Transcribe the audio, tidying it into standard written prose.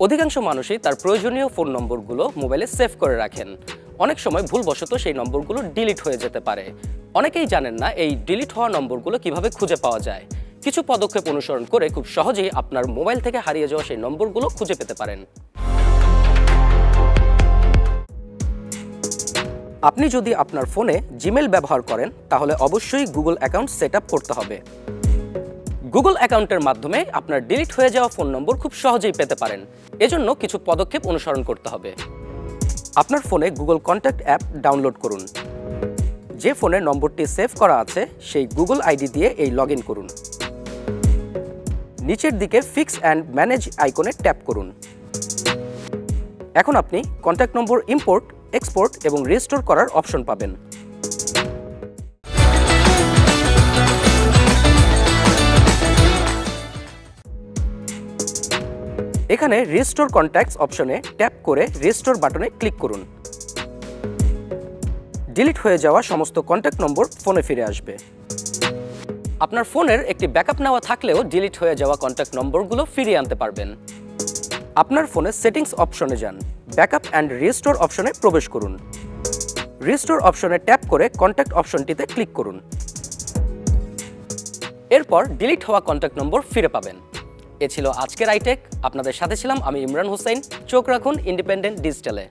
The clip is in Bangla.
অধিকাংশ মানুষই তার প্রয়োজনীয় ফোন নম্বরগুলো মোবাইলে সেভ করে রাখেন। অনেক সময় ভুলবশত সেই নম্বরগুলো ডিলিট হয়ে যেতে পারে। অনেকেই জানেন না এই ডিলিট হওয়া নম্বরগুলো কিভাবে খুঁজে পাওয়া যায়। কিছু পদক্ষেপ অনুসরণ করে খুব সহজেই আপনার মোবাইল থেকে হারিয়ে যাওয়া সেই নম্বরগুলো খুঁজে পেতে পারেন। আপনি যদি আপনার ফোনে জিমেইল ব্যবহার করেন তাহলে অবশ্যই গুগল অ্যাকাউন্ট সেট আপ করতে হবে। গুগল অ্যাকাউন্টের মাধ্যমে আপনার ডিলিট হয়ে যাওয়া ফোন নম্বর খুব সহজেই পেতে পারেন। এজন্য কিছু পদক্ষেপ অনুসরণ করতে হবে। আপনার ফোনে গুগল কন্ট্যাক্ট অ্যাপ ডাউনলোড করুন। যে ফোনে নম্বরটি সেভ করা আছে সেই গুগল আইডি দিয়ে এই লগইন করুন। নিচের দিকে ফিক্স অ্যান্ড ম্যানেজ আইকনে ট্যাপ করুন। এখন আপনি কন্ট্যাক্ট নম্বর ইম্পোর্ট, এক্সপোর্ট এবং রিস্টোর করার অপশন পাবেন। এখানে রিস্টোর কন্ট্যাক্টস অপশনে ট্যাপ করে রিস্টোর বাটনে ক্লিক করুন। ডিলিট হয়ে যাওয়া সমস্ত কন্ট্যাক্ট নম্বর ফোনে ফিরে আসবে। আপনার ফোনের একটি ব্যাকআপ নেওয়া থাকলেও ডিলিট হয়ে যাওয়া কন্ট্যাক্ট নম্বরগুলো ফিরিয়ে আনতে পারবেন। আপনার ফোনে সেটিংস অপশনে যান, ব্যাকআপ অ্যান্ড রিস্টোর অপশনে প্রবেশ করুন। রিস্টোর অপশনে ট্যাপ করে কন্ট্যাক্ট অপশনটিতে ক্লিক করুন। এরপর ডিলিট হওয়া কন্ট্যাক্ট নম্বর ফিরে পাবেন। এ ছিল আজকের আইটেক। আপনাদের সাথে ছিলাম আমি ইমরান হোসাইন। চোখ রাখুন ইন্ডিপেন্ডেন্ট ডিজিটালে।